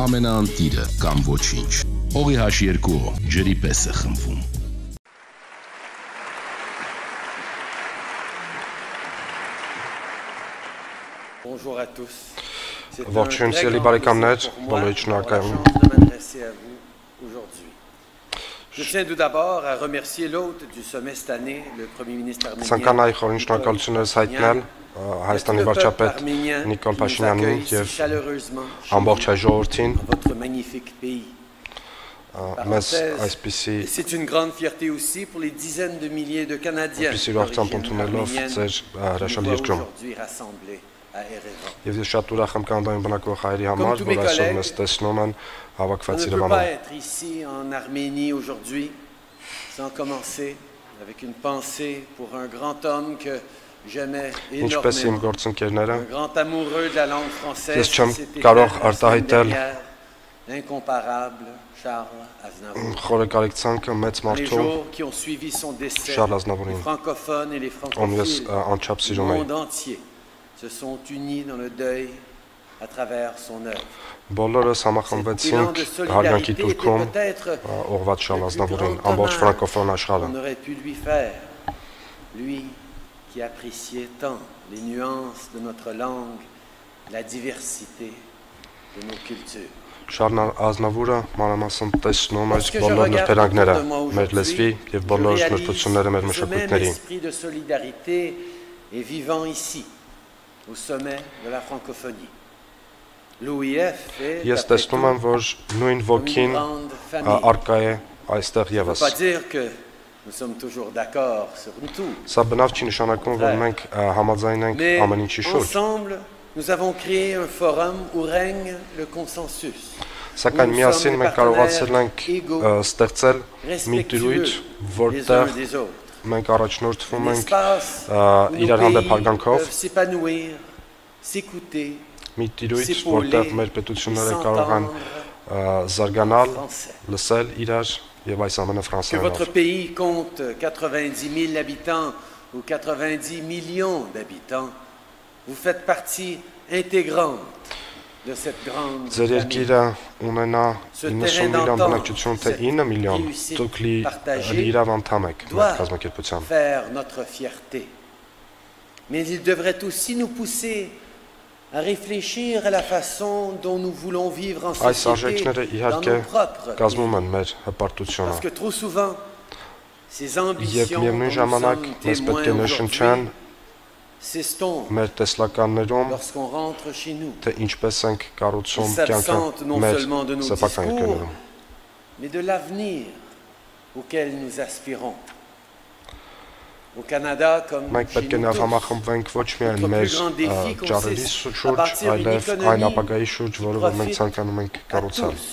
ամենաանտիրը կամ ոչինչ։ Օղի H2O ջրի պես է խմվում։ Bonjour à tous. Ողջույն սիրելի բարեկամներ, բոլորիդ շնորհակալ aujourd'hui. Je tiens tout d'abord à remercier l'hôte du sommet cette année, le Premier ministre arménien. Ցանկանայի խորին շնորհակալություններս հայտնել Հայաստանի վարչապետ Նիկոլ Փաշինյանին եւ ամբողջ հայ ժողովրդին votre magnifique pays. Մեզ այսպիսի C'est une grande fierté aussi pour les dizaines de milliers de Canadiens aujourd'hui rassemblés à Erevan. Եվ ես շատ ուրախ եմ կանադայում բնակվող հայերի համար, որ այսօր մեզ տեսնում են հավաքված On ne peut Երևանում։ pas être ici en Arménie aujourd'hui sans commencer avec une pensée pour un grand homme que j'aimais Ինչպես իմ énormément. գործընկերները, Un grand amoureux de la langue française. Ես չեմ qui s'était կարող fait la semaine արտահայտել dernière, l'incomparable Charles Aznavour. խորը կարեկցանքը մեծ Les մարդու jours qui ont suivi son décès, Charles les Aznavourին, francophones et les ում ես francophiles անչափ du սիրում եմ։ monde entier se sont unis dans le deuil à travers son œuvre. Բոլորս Cet élan համախմբվեցինք de հարգանքի solidarité տուրքում était peut-être ուղղված Charles le plus Aznavourին, grand ամբողջ hommage ֆրանկոֆոն աշխարհը։ qu'on aurait pu lui faire. Lui qui appréciait tant les nuances de notre langue, la diversité de nos cultures. Շարլ Ազնավուրը մանրամասն տեսնում էր բոլոր նրբերանգները, մեր լեզվի եւ բոլոր նրբությունները մեր Ce même մշակույթների։ esprit de solidarité est vivant ici, au sommet de la francophonie. L'OIF est, Ես après տեսնում եմ, որ նույն tout, ոգին une grande famille. արկա է այստեղ Ça ne veut եւս։ pas dire que nous sommes toujours d'accord sur tout. Սա բնավ չի նշանակում, որ մենք համաձայն ենք Mais ամեն ինչի շուրջ։ ensemble, nous avons créé un forum où règne le consensus. Սակայն միասին մենք կարողացել ենք ստեղծել մի դրույթ, Les որտեղ uns des autres. մենք առաջնորդվում Un ենք espace où իրար nos հանդեպ pays հարգանքով, peuvent s'épanouir, s'écouter, մի դրույթ, որտեղ մեր պետությունները կարող են զարգանալ, français. լսել իրար եւ այս ամենը Que ֆրանսերենով։ votre pays compte 90 000 habitants ou 90 millions d'habitants, vous faites partie intégrante de cette grande Ձեր famille. երկիրը ունենա 90 միլիոն բնակչություն, թե 9 միլիոն, դուք լիիրավ անդամ եք մեր կազմակերպության։ Faire notre fierté. Mais il devrait aussi nous pousser à réfléchir à la façon dont nous voulons vivre en Այս société արժեքները dans իհարկե nos propres կազմում pays. են մեր հպարտությունը։ Parce que trop souvent, ces Եվ ambitions dont միևնույն nous ժամանակ sommes մեզ պետք է témoins նշնչան aujourd'hui s'estompent մեր տեսլականներում, lorsqu'on rentre chez nous. թե ինչպես ենք կառուցում Ils կյանքը s'absentent non մեր seulement de nos սեփական discours, երկրներում։ mais de l'avenir auquel nous aspirons. Au Canada, comme Մենք chez պետք է nous նաև tous, համախմբվենք ոչ միայն Notre մեր plus grand défi ճարելի consiste à շուրջ, bâtir une այլև այն économie ապագայի շուրջ, որը որ մենք ցանկանում ենք à կառուցել։ tous.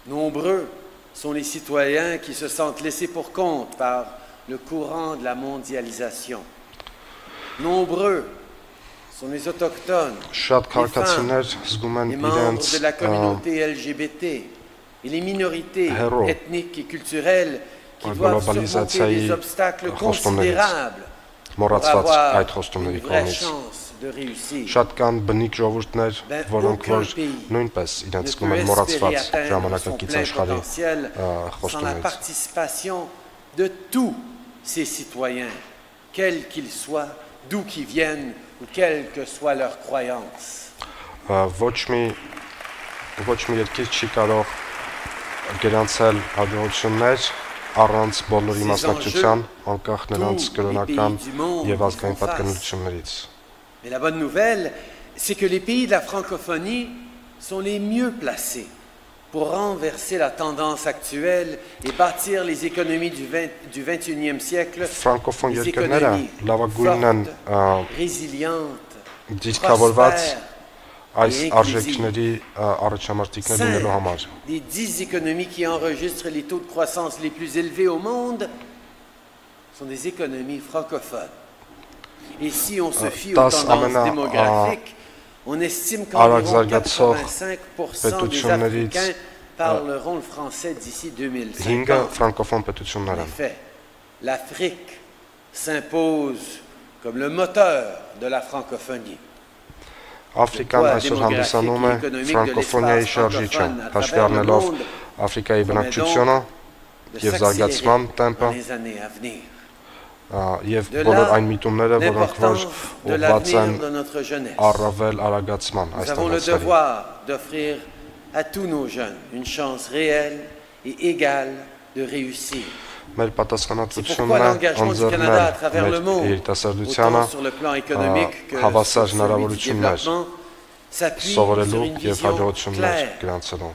Nombreux sont les citoyens qui se sentent laissés pour compte par le courant de la mondialisation. Nombreux sont les autochtones, Շատ քաղաքացիներ զգում են les membres իրենց de la communauté LGBT et les minorités héros. ethniques et culturelles qui La doivent surmonter globalisation des obstacles խոստումներից, considérables pour մոռացված avoir այդ une խոստումների vraie կողմից։ chance de réussir. Շատ կան բնիկ ժողովուրդներ, որոնք որ նույնպես իրենց Ne զգում peut են espérer մոռացված atteindre son ժամանակակից plein աշխարհի potentiel sans la խոստումներից։ participation de tous ces citoyens, quels qu'ils soient, d'où qu'ils viennent ou quelle que soit leur croyance. Ոչ մի երկիր չի կարող գրանցել հաջողություններ առանց բոլորի մասնակցության, անկախ նրանց կրոնական եւ ազգային պատկանելություններից։ Mais la bonne nouvelle, c'est que les pays de la francophonie sont les mieux placés pour renverser la tendance actuelle et bâtir les économies du 21e siècle, Ֆրանկոֆոն des երկրները économies լավագույնն են fortes, résilientes, դիրքավորված prospères, այս արժեքների առաջամարտիկներ լինելու համար։ Les 10 économies qui enregistrent les taux de croissance les plus élevés au monde sont des économies francophones. Et si on se fie aux tendances démographiques, on estime qu'environ 85% des Africains parleront le français d'ici 2050. En effet, l'Afrique s'impose comme le moteur de la francophonie. Աֆրիկան այսօր հանդիսանում է ֆրանկոֆոնիայի շարժիչը, հաշվի առնելով Աֆրիկայի բնակչությունը եւ զարգացման տեմպը եւ բոլոր այն միտումները, որոնք որ ուղղված են առավել արագացման այս d'offrir à tous nos jeunes une chance réelle et égale de réussir. Մեր պատասխանատվությունն է ընձեռնել մեր երիտասարդությանը հավասար հնարավորություններ սովորելու եւ հաջողություններ գրանցելու։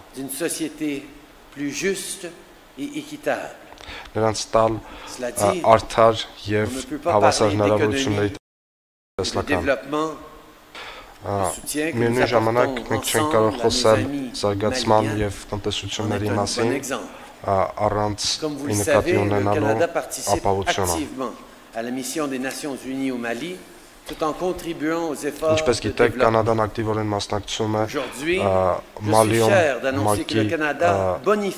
Նրանց տալ արդար եւ հավասար հնարավորությունների տեսլական։ Միևնույն ժամանակ մենք չենք կարող խոսել զարգացման եւ տնտեսությունների մասին առանց նկատի ունենալու ապահովությունը։ Ինչպես գիտեք, Կանադան ակտիվորեն մասնակցում է Մալիում ՄԱԿ-ի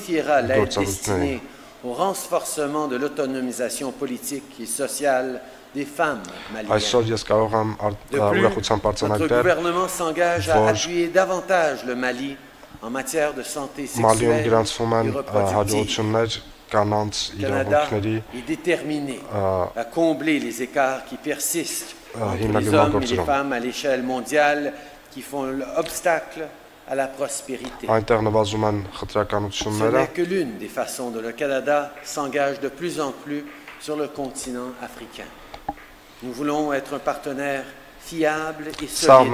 գործառույթներին։ Au renforcement de l'autonomisation politique et sociale des femmes maliennes. De plus, notre gouvernement s'engage à appuyer davantage le Mali en matière de santé sexuelle et reproductive. Le Canada est déterminé à combler les écarts qui persistent entre les hommes et les femmes à l'échelle mondiale qui font obstacle à la prospérité. Ce n'est que l'une des façons dont le Canada s'engage de plus en plus sur le continent africain. Nous voulons être un partenaire fiable et solide,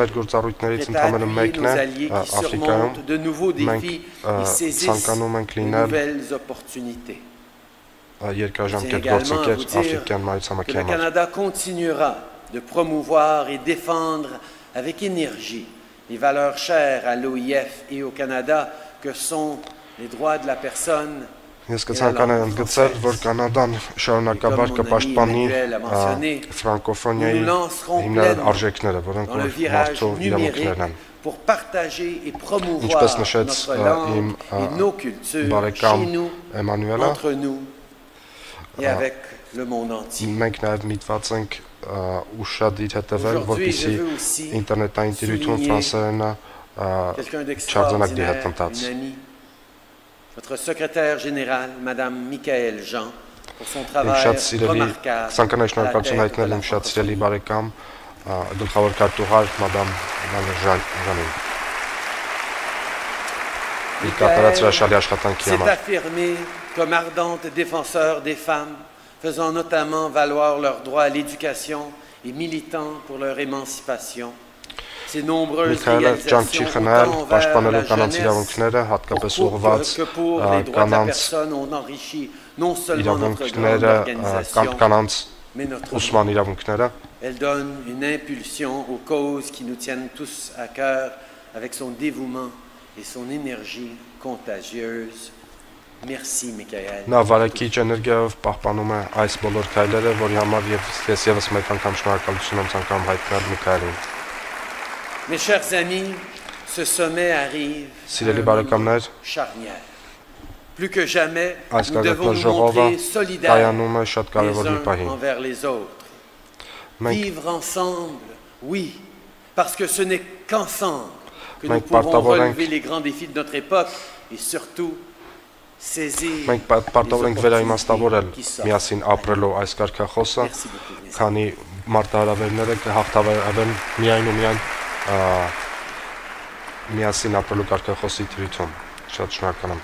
prêt à appuyer nos alliés qui surmontent de nouveaux défis et saisissent de nouvelles opportunités. Je tiens également à vous dire que le Canada continuera de promouvoir et défendre avec énergie les valeurs chères à l'OIF et au Canada que sont les droits de la personne Ես կցանկանայի ընդգծել, որ Կանադան շարունակաբար կպաշտպանի ֆրանկոֆոնիայի հիմնական արժեքները, որոնք որ մարդու իրավունքներն են։ Ինչպես նշեց իմ բարեկամ Էմանուելը, մենք նաև միտված ենք ուշադիր հետևել, որպեսզի ինտերնետային տիրույթում ֆրանսերենը չարձանագրի հետընթաց։ Votre secrétaire général, Madame Michaëlle Jean, pour son travail remarquable. Շնորհակալություն հայտնել իմ շատ սիրելի բարեկամ, գլխավոր քարտուղար Madame Jean-Jeanին։ Իր կատարած հրաշալի աշխատանքի համար։ S'est affirmé comme ardente défenseur des femmes, faisant notamment valoir leur droit à l'éducation et militant pour leur émancipation. Ces nombreuses réalisations autant envers la jeunesse que pour les droits de la personne ont enrichi non seulement notre grande organisation, mais notre monde. Elle donne une impulsion aux causes qui nous tiennent tous à cœur avec son dévouement et son énergie contagieuse. Merci, Michaëlle. Նա վարակիչ էներգիայով պահպանում է այս բոլոր քայլերը, որի համար ես եւս մեկ անգամ շնորհակալություն եմ ցանկանում հայտնել Միքայելին։ Mes chers amis, ce sommet arrive à un charnière. Plus que jamais, nous devons nous montrer solidaires les uns envers les autres. Vivre ensemble, oui, parce que ce n'est qu'ensemble que nous pouvons relever les grands défis de notre époque et surtout saisir les opportunités qui s'offrent. Քանի մարտահրավերները կհաղթահարվեն միայն ու միայն միասին ապրելու կարգախոսի դրությամբ։ Շատ շնորհակալ եմ։